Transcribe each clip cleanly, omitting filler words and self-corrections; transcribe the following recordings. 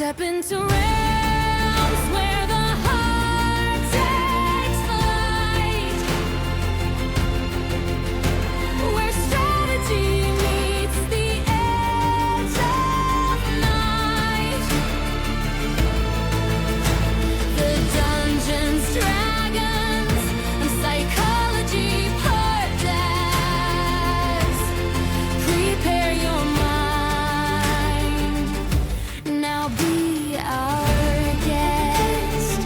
Step into realms where the heart takes flight, where strategy meets the edge of night. The Dungeons, Dragons, and Psychology Podcast. Prepare your mind. Now be our guest.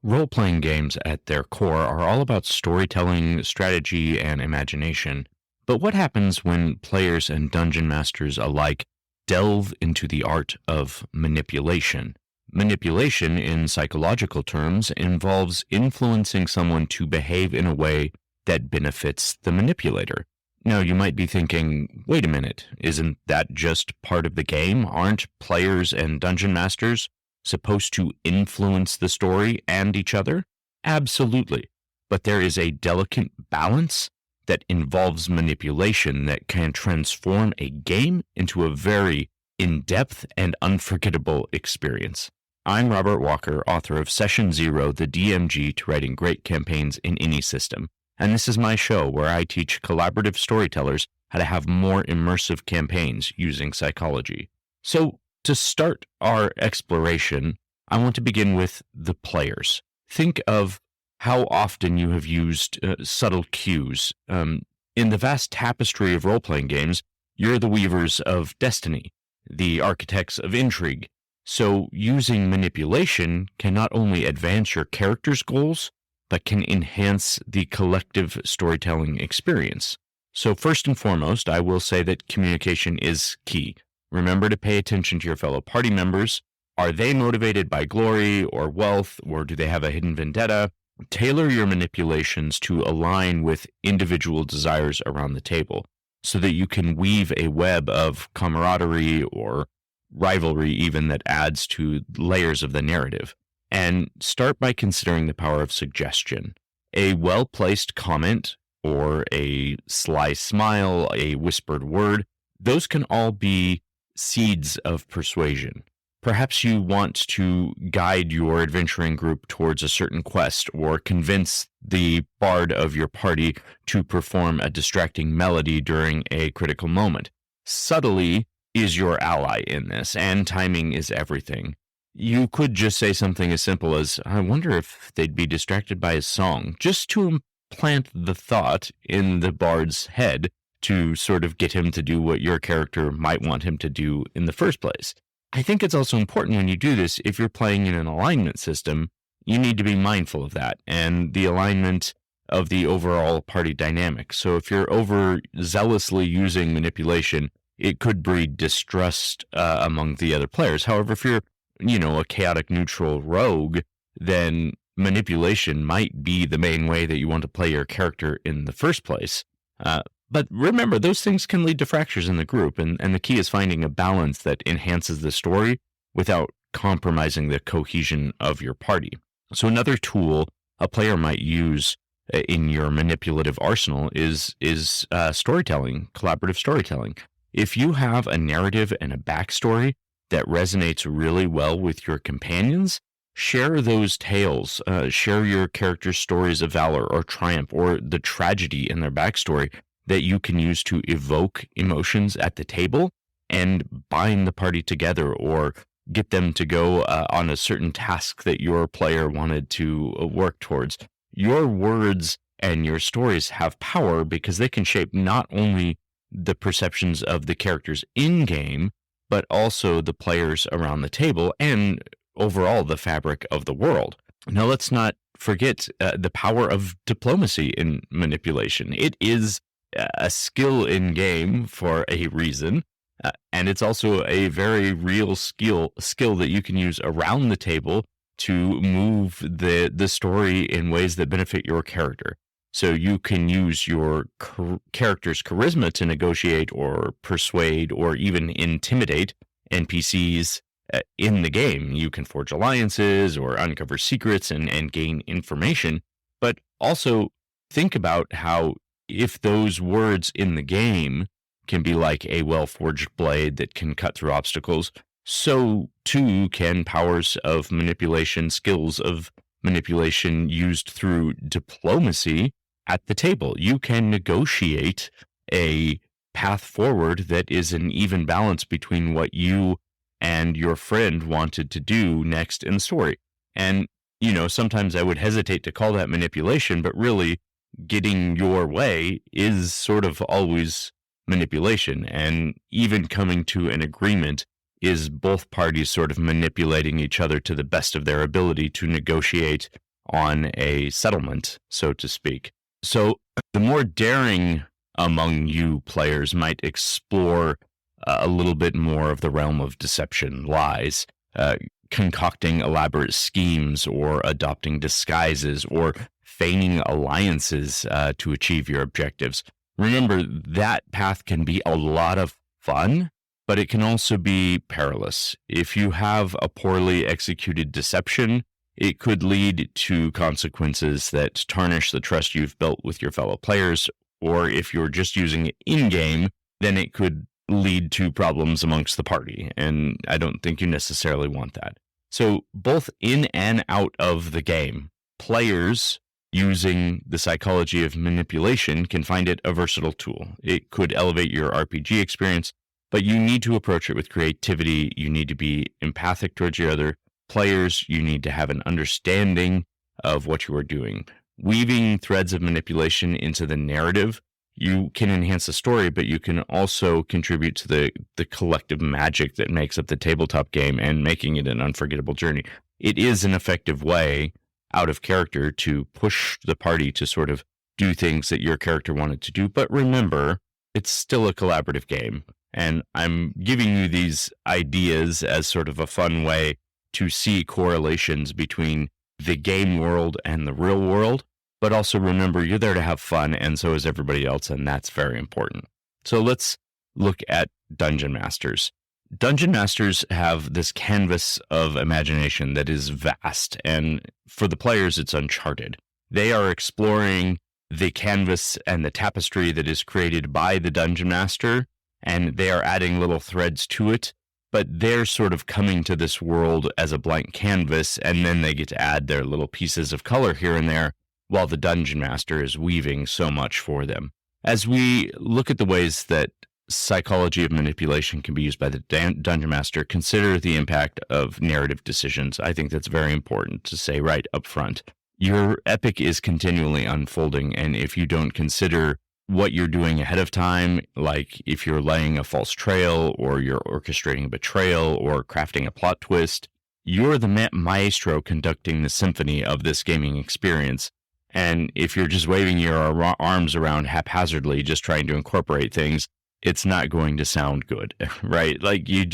Role-playing games at their core are all about storytelling, strategy, and imagination. But what happens when players and dungeon masters alike delve into the art of manipulation? Manipulation, in psychological terms, involves influencing someone to behave in a way that benefits the manipulator. Now, you might be thinking, wait a minute, isn't that just part of the game? Aren't players and dungeon masters supposed to influence the story and each other? Absolutely. But there is a delicate balance that involves manipulation that can transform a game into a very in-depth and unforgettable experience. I'm Robert Walker, author of Session Zero, the DMG to writing great campaigns in any system. And this is my show where I teach collaborative storytellers how to have more immersive campaigns using psychology. So, to start our exploration, I want to begin with the players. Think of how often you have used subtle cues. In the vast tapestry of role-playing games, you're the weavers of destiny, the architects of intrigue. So using manipulation can not only advance your character's goals, but can enhance the collective storytelling experience. So first and foremost, I will say that communication is key. Remember to pay attention to your fellow party members. Are they motivated by glory or wealth, or do they have a hidden vendetta? Tailor your manipulations to align with individual desires around the table so that you can weave a web of camaraderie or rivalry even that adds to layers of the narrative. And start by considering the power of suggestion. A well-placed comment or a sly smile, a whispered word, those can all be seeds of persuasion. Perhaps you want to guide your adventuring group towards a certain quest or convince the bard of your party to perform a distracting melody during a critical moment. Subtlety is your ally in this, and timing is everything. You could just say something as simple as, I wonder if they'd be distracted by his song, just to implant the thought in the bard's head to sort of get him to do what your character might want him to do in the first place. I think it's also important when you do this, if you're playing in an alignment system, you need to be mindful of that and the alignment of the overall party dynamic. So if you're overzealously using manipulation, it could breed distrust among the other players. However, if you're, a chaotic neutral rogue, then manipulation might be the main way that you want to play your character in the first place. But remember, those things can lead to fractures in the group, and the key is finding a balance that enhances the story without compromising the cohesion of your party. So another tool a player might use in your manipulative arsenal is storytelling, collaborative storytelling. If you have a narrative and a backstory that resonates really well with your companions, share those tales, share your characters' stories of valor or triumph or the tragedy in their backstory that you can use to evoke emotions at the table and bind the party together or get them to go on a certain task that your player wanted to work towards. Your words and your stories have power because they can shape not only the perceptions of the characters in-game, but also the players around the table and overall the fabric of the world. Now, let's not forget the power of diplomacy in manipulation. It is a skill in game for a reason, and it's also a very real skill that you can use around the table to move the story in ways that benefit your character. So you can use your character's charisma to negotiate or persuade or even intimidate NPCs in the game. You can forge alliances or uncover secrets and gain information. But Also, think about how if those words in the game can be like a well-forged blade that can cut through obstacles, so too can powers of manipulation, skills of manipulation used through diplomacy at the table. You can negotiate a path forward that is an even balance between what you and your friend wanted to do next in the story. And, sometimes I would hesitate to call that manipulation, but really getting your way is sort of always manipulation. And even coming to an agreement is both parties sort of manipulating each other to the best of their ability to negotiate on a settlement, so to speak. So the more daring among you players might explore a little bit more of the realm of deception, lies, concocting elaborate schemes or adopting disguises or feigning alliances to achieve your objectives. Remember, that path can be a lot of fun, but it can also be perilous. If you have a poorly executed deception, it could lead to consequences that tarnish the trust you've built with your fellow players, or if you're just using it in-game, then it could lead to problems amongst the party, and I don't think you necessarily want that. So both in and out of the game, players using the psychology of manipulation can find it a versatile tool. It could elevate your RPG experience, but you need to approach it with creativity. You need to be empathic towards your other players. You need to have an understanding of what you are doing. Weaving threads of manipulation into the narrative, you can enhance the story, but you can also contribute to the collective magic that makes up the tabletop game and making it an unforgettable journey. It is an effective way out of character to push the party to sort of do things that your character wanted to do. But remember, it's still a collaborative game. And I'm giving you these ideas as sort of a fun way to see correlations between the game world and the real world. But also remember, you're there to have fun, and so is everybody else, and that's very important. So let's look at Dungeon Masters. Dungeon Masters have this canvas of imagination that is vast, and for the players, it's uncharted. They are exploring the canvas and the tapestry that is created by the Dungeon Master, and they are adding little threads to it, but they're sort of coming to this world as a blank canvas, and then they get to add their little pieces of color here and there, while the Dungeon Master is weaving so much for them. As we look at the ways that psychology of manipulation can be used by the Dungeon Master, consider the impact of narrative decisions. I think that's very important to say right up front. Your epic is continually unfolding, and if you don't consider what you're doing ahead of time, like if you're laying a false trail or you're orchestrating a betrayal or crafting a plot twist, you're the maestro conducting the symphony of this gaming experience. And if you're just waving your arms around haphazardly, just trying to incorporate things, it's not going to sound good, right? Like you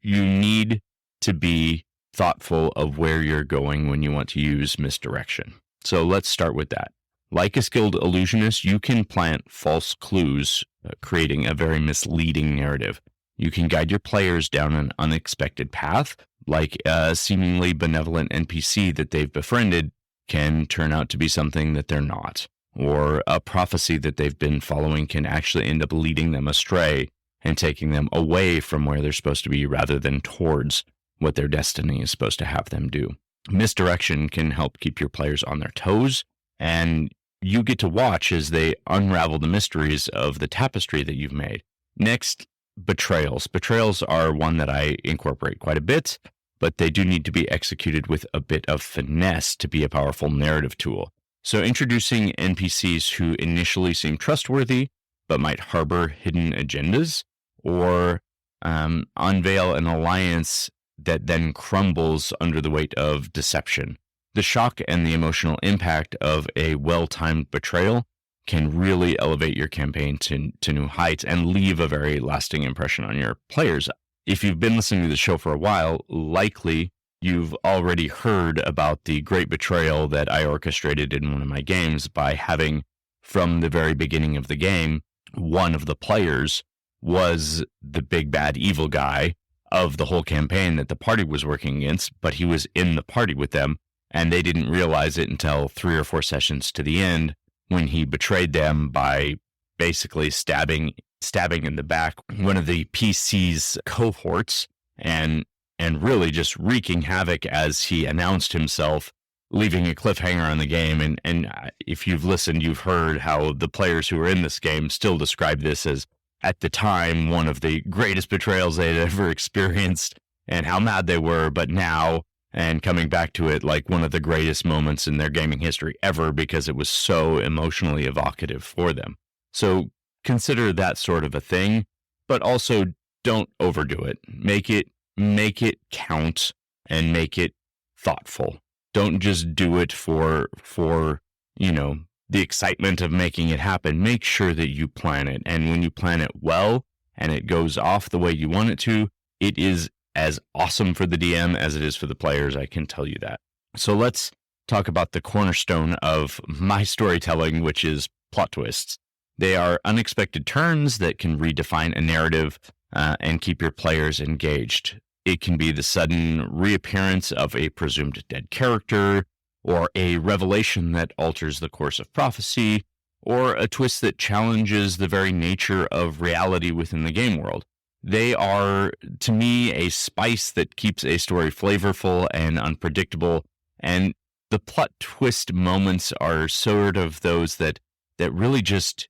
need to be thoughtful of where you're going when you want to use misdirection. So let's start with that. Like a skilled illusionist, you can plant false clues, creating a very misleading narrative. You can guide your players down an unexpected path, like a seemingly benevolent NPC that they've befriended can turn out to be something that they're not, or a prophecy that they've been following can actually end up leading them astray and taking them away from where they're supposed to be rather than towards what their destiny is supposed to have them do. Misdirection can help keep your players on their toes, and you get to watch as they unravel the mysteries of the tapestry that you've made. Next, betrayals. Betrayals are one that I incorporate quite a bit, but they do need to be executed with a bit of finesse to be a powerful narrative tool. So introducing NPCs who initially seem trustworthy, but might harbor hidden agendas, or unveil an alliance that then crumbles under the weight of deception. The shock and the emotional impact of a well-timed betrayal can really elevate your campaign to new heights and leave a very lasting impression on your players. If you've been listening to the show for a while, likely you've already heard about the great betrayal that I orchestrated in one of my games by having, from the very beginning of the game, one of the players was the big bad evil guy of the whole campaign that the party was working against, but he was in the party with them, and they didn't realize it until 3 or 4 sessions to the end when he betrayed them by basically stabbing in the back one of the PC's cohorts and really just wreaking havoc as he announced himself, leaving a cliffhanger on the game. And if you've listened, you've heard how the players who are in this game still describe this as, at the time, one of the greatest betrayals they'd ever experienced, and how mad they were. But now, and coming back to it, like one of the greatest moments in their gaming history ever, because it was so emotionally evocative for them. So consider that sort of a thing, but also don't overdo it. Make it count and make it thoughtful. Don't just do it for the excitement of making it happen. Make sure that you plan it. And when you plan it well and it goes off the way you want it to, it is as awesome for the DM as it is for the players. I can tell you that. So let's talk about the cornerstone of my storytelling, which is plot twists. They are unexpected turns that can redefine a narrative and keep your players engaged. It can be the sudden reappearance of a presumed dead character, or a revelation that alters the course of prophecy, or a twist that challenges the very nature of reality within the game world. They are, to me, a spice that keeps a story flavorful and unpredictable, and the plot twist moments are sort of those that really just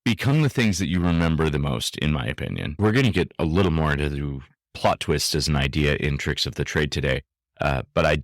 become the things that you remember the most, in my opinion. We're going to get a little more into the plot twist as an idea in Tricks of the Trade today, but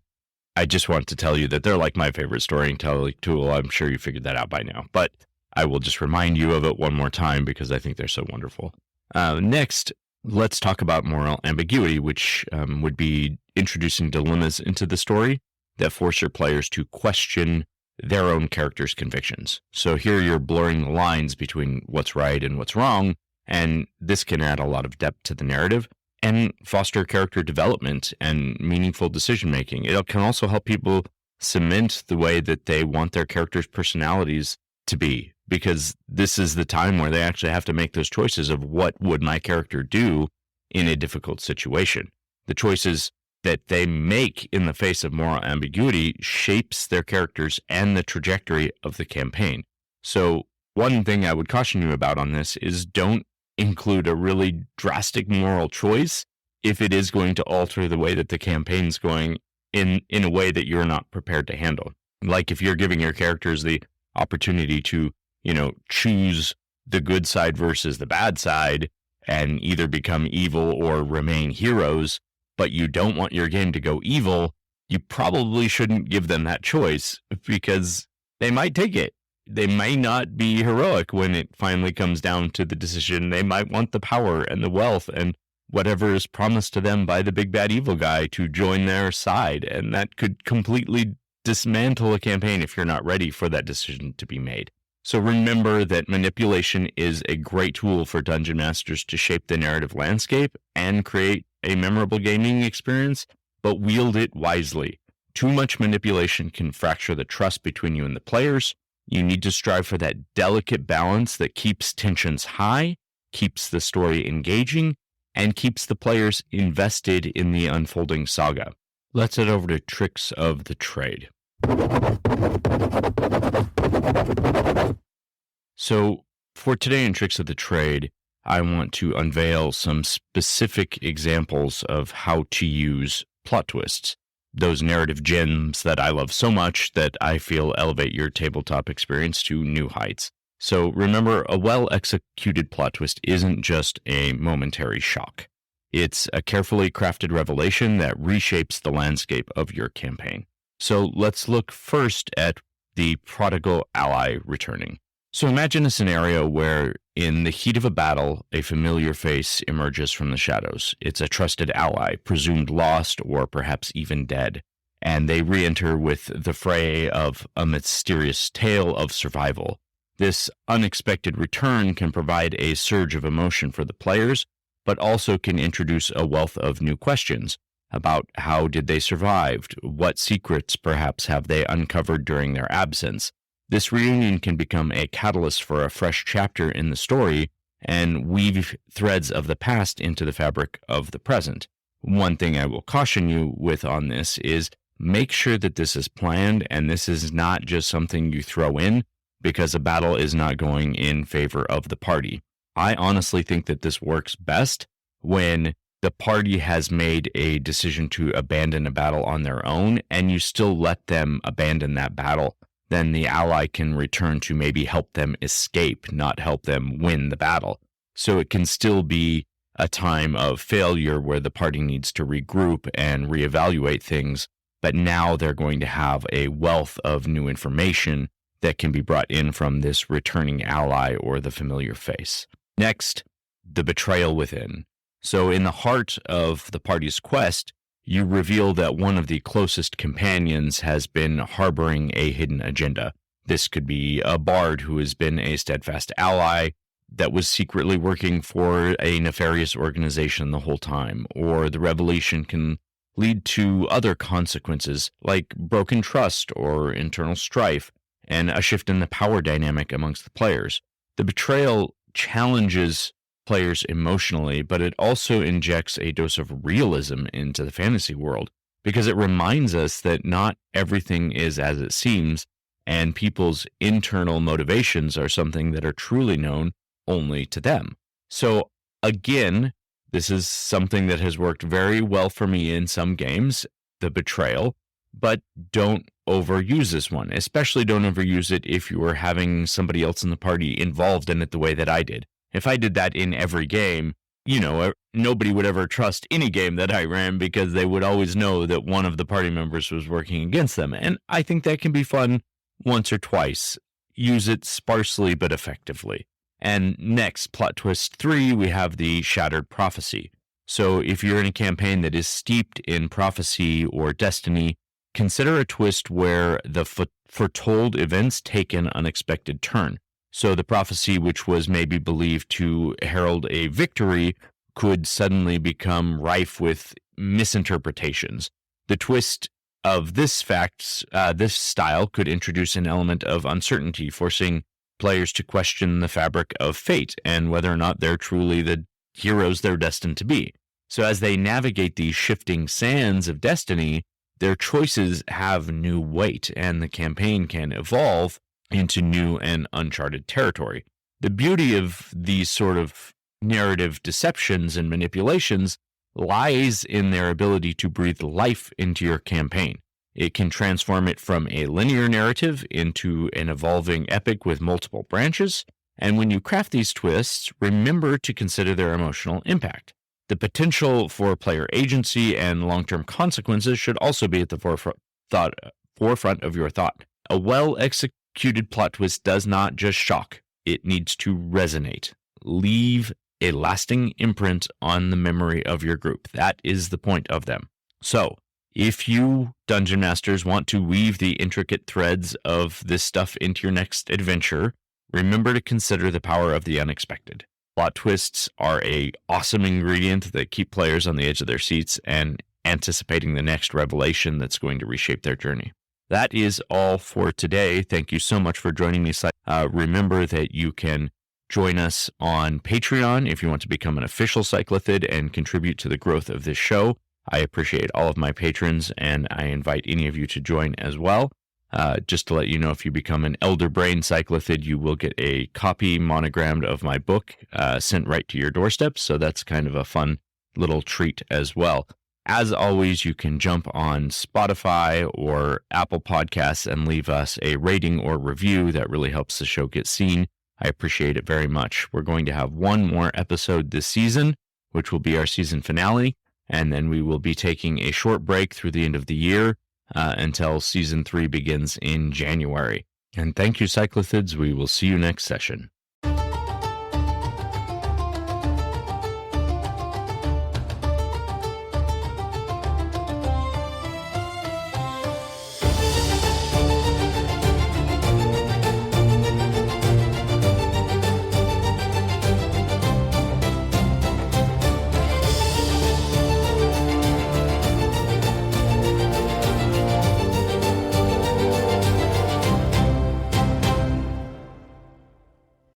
I just want to tell you that they're like my favorite storytelling tool. I'm sure you figured that out by now, but I will just remind you of it one more time because I think they're so wonderful. Next, let's talk about moral ambiguity, which would be introducing dilemmas into the story that force your players to question their own character's convictions. So here you're blurring the lines between what's right and what's wrong, and this can add a lot of depth to the narrative and foster character development and meaningful decision-making. It can also help people cement the way that they want their characters' personalities to be, because this is the time where they actually have to make those choices of what would my character do in a difficult situation. The choices that they make in the face of moral ambiguity shapes their characters and the trajectory of the campaign. So one thing I would caution you about on this is don't include a really drastic moral choice if it is going to alter the way that the campaign's going in a way that you're not prepared to handle. Like if you're giving your characters the opportunity to, choose the good side versus the bad side and either become evil or remain heroes, but you don't want your game to go evil, you probably shouldn't give them that choice because they might take it. They may not be heroic when it finally comes down to the decision. They might want the power and the wealth and whatever is promised to them by the big bad evil guy to join their side. And that could completely dismantle a campaign if you're not ready for that decision to be made. So remember that manipulation is a great tool for dungeon masters to shape the narrative landscape and create a memorable gaming experience, but wield it wisely. Too much manipulation can fracture the trust between you and the players. You need to strive for that delicate balance that keeps tensions high, keeps the story engaging, and keeps the players invested in the unfolding saga. Let's head over to Tricks of the Trade. So for today in Tricks of the Trade, I want to unveil some specific examples of how to use plot twists, those narrative gems that I love so much that I feel elevate your tabletop experience to new heights. So remember, a well-executed plot twist isn't just a momentary shock. It's a carefully crafted revelation that reshapes the landscape of your campaign. So let's look first at the prodigal ally returning. So imagine a scenario where in the heat of a battle, a familiar face emerges from the shadows. It's a trusted ally, presumed lost or perhaps even dead, and they re-enter with the fray of a mysterious tale of survival. This unexpected return can provide a surge of emotion for the players, but also can introduce a wealth of new questions about how did they survive, what secrets perhaps have they uncovered during their absence. This reunion can become a catalyst for a fresh chapter in the story and weave threads of the past into the fabric of the present. One thing I will caution you with on this is make sure that this is planned and this is not just something you throw in because a battle is not going in favor of the party. I honestly think that this works best when the party has made a decision to abandon a battle on their own and you still let them abandon that battle. Then the ally can return to maybe help them escape, not help them win the battle. So it can still be a time of failure where the party needs to regroup and reevaluate things, but now they're going to have a wealth of new information that can be brought in from this returning ally or the familiar face. Next, the betrayal within. So in the heart of the party's quest, you reveal that one of the closest companions has been harboring a hidden agenda. This could be a bard who has been a steadfast ally that was secretly working for a nefarious organization the whole time, or the revelation can lead to other consequences like broken trust or internal strife and a shift in the power dynamic amongst the players. The betrayal challenges players emotionally, but it also injects a dose of realism into the fantasy world because it reminds us that not everything is as it seems, and people's internal motivations are something that are truly known only to them. So again, this is something that has worked very well for me in some games, the betrayal, but don't overuse this one. Especially don't overuse it if you are having somebody else in the party involved in it the way that I did. If I did that in every game, nobody would ever trust any game that I ran because they would always know that one of the party members was working against them. And I think that can be fun once or twice. Use it sparsely but effectively. And next, plot twist 3, we have the Shattered Prophecy. So if you're in a campaign that is steeped in prophecy or destiny, consider a twist where the foretold events take an unexpected turn. So the prophecy, which was maybe believed to herald a victory, could suddenly become rife with misinterpretations. The twist of this style could introduce an element of uncertainty, forcing players to question the fabric of fate and whether or not they're truly the heroes they're destined to be. So as they navigate these shifting sands of destiny, their choices have new weight and the campaign can evolve into new and uncharted territory. The beauty of these sort of narrative deceptions and manipulations lies in their ability to breathe life into your campaign. It can transform it from a linear narrative into an evolving epic with multiple branches. And when you craft these twists, remember to consider their emotional impact. The potential for player agency and long-term consequences should also be at the forefront of your thought. A well-executed plot twist does not just shock. It needs to resonate. Leave a lasting imprint on the memory of your group. That is the point of them. So, if you, Dungeon Masters, want to weave the intricate threads of this stuff into your next adventure, remember to consider the power of the unexpected. Plot twists are an awesome ingredient that keep players on the edge of their seats and anticipating the next revelation that's going to reshape their journey. That is all for today. Thank you so much for joining me. Remember that you can join us on Patreon if you want to become an official Cyclothid and contribute to the growth of this show. I appreciate all of my patrons, and I invite any of you to join as well. Just to let you know, if you become an Elder Brain Cyclothid, you will get a copy monogrammed of my book sent right to your doorstep, so that's kind of a fun little treat as well. As always, you can jump on Spotify or Apple Podcasts and leave us a rating or review. That really helps the show get seen. I appreciate it very much. We're going to have one more episode this season, which will be our season finale, and then we will be taking a short break through the end of the year until season 3 begins in January. And thank you, Cyclothids. We will see you next session.